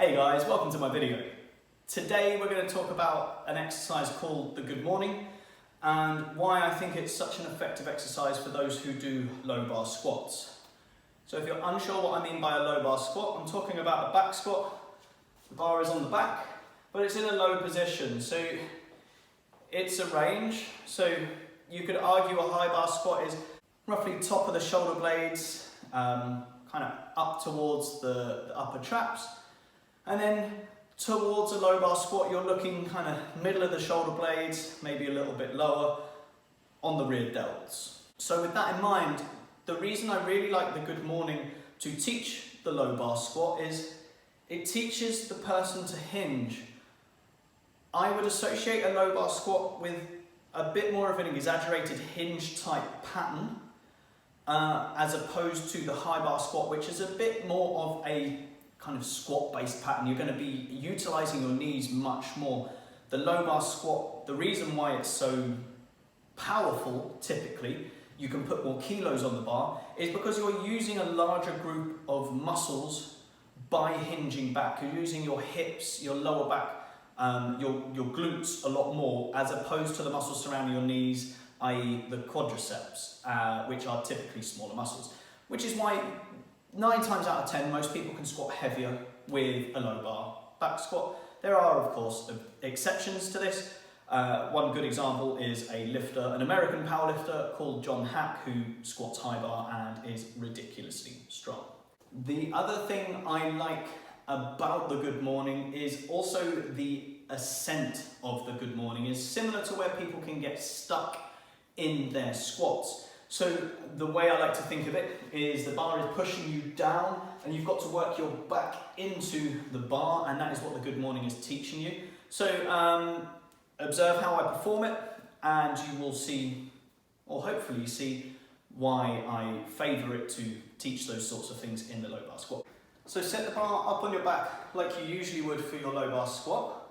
Hey guys, welcome to my video. Today we're going to talk about an exercise called the good morning and why I think it's such an effective exercise for those who do low bar squats. So if you're unsure what I mean by a low bar squat, I'm talking about a back squat. The bar is on the back, but it's in a low position. So it's a range. So you could argue a high bar squat is roughly top of the shoulder blades, kind of up towards the upper traps. And then towards a low bar squat, you're looking kind of middle of the shoulder blades, maybe a little bit lower on the rear delts. So with that in mind, the reason I really like the good morning to teach the low bar squat is it teaches the person to hinge. I would associate a low bar squat with a bit more of an exaggerated hinge type pattern as opposed to the high bar squat, which is a bit more of a kind of squat based pattern. You're going to be utilizing your knees much more. The low bar squat, the reason why it's so powerful, typically, you can put more kilos on the bar, is because you're using a larger group of muscles by hinging back. You're using your hips, your lower back, your glutes a lot more, as opposed to the muscles surrounding your knees, i.e. the quadriceps, which are typically smaller muscles. Which is why 9 times out of 10, most people can squat heavier with a low bar back squat. There are, of course, exceptions to this. One good example is a lifter, an American powerlifter called John Hack, who squats high bar and is ridiculously strong. The other thing I like about the good morning is also the ascent of the good morning is similar to where people can get stuck in their squats. So the way I like to think of it is the bar is pushing you down and you've got to work your back into the bar, and that is what the good morning is teaching you. So observe how I perform it and you will see, or hopefully see, why I favour it to teach those sorts of things in the low bar squat. So set the bar up on your back like you usually would for your low bar squat.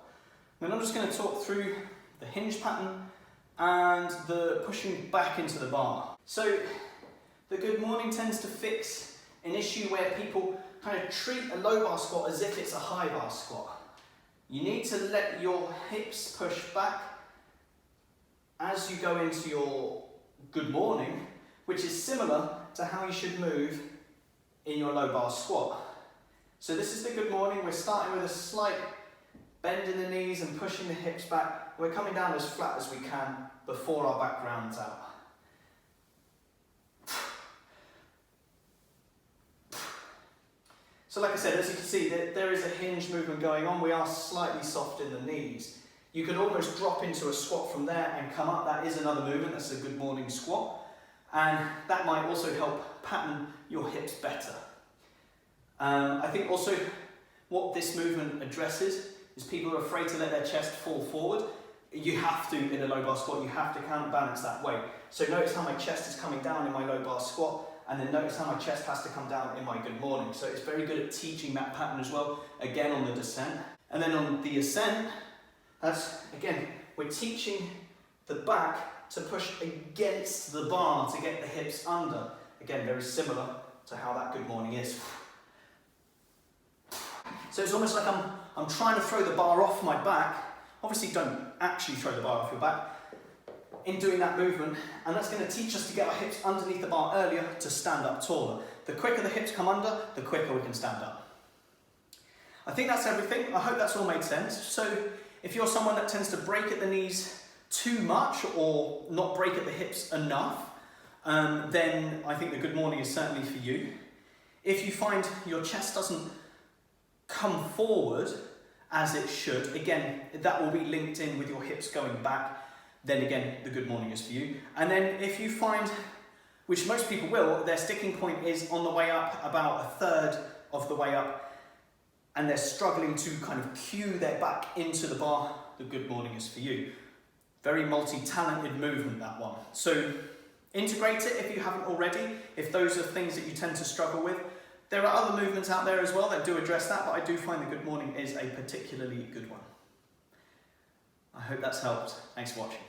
Then I'm just going to talk through the hinge pattern and the pushing back into the bar. So the good morning tends to fix an issue where people kind of treat a low bar squat as if it's a high bar squat. You need to let your hips push back as you go into your good morning, which is similar to how you should move in your low bar squat. So this is the good morning. We're starting with a slight bend in the knees and pushing the hips back. We're coming down as flat as we can before our back rounds out. So like I said, as you can see, there is a hinge movement going on. We are slightly soft in the knees. You could almost drop into a squat from there and come up. That is another movement. That's a good morning squat. And that might also help pattern your hips better. I think also what this movement addresses is people are afraid to let their chest fall forward. You have to, in a low bar squat, you have to counterbalance that weight. So notice how my chest is coming down in my low bar squat, and then notice how my chest has to come down in my good morning. So it's very good at teaching that pattern as well, again on the descent. And then on the ascent, that's, again, we're teaching the back to push against the bar to get the hips under. Again, very similar to how that good morning is. So it's almost like I'm trying to throw the bar off my back. Obviously don't actually throw the bar off your back in doing that movement, and that's going to teach us to get our hips underneath the bar earlier to stand up taller. The quicker the hips come under, the quicker we can stand up. I think that's everything. I hope that's all made sense. So if you're someone that tends to break at the knees too much or not break at the hips enough, then I think the good morning is certainly for you. If you find your chest doesn't come forward as it should, again, that will be linked in with your hips going back, then again, the good morning is for you. And then if you find, which most people will, their sticking point is on the way up, about a third of the way up, and they're struggling to kind of cue their back into the bar, the good morning is for you. Very multi-talented movement, that one. So integrate it if you haven't already, if those are things that you tend to struggle with. There are other movements out there as well that do address that, but I do find the good morning is a particularly good one. I hope that's helped. Thanks for watching.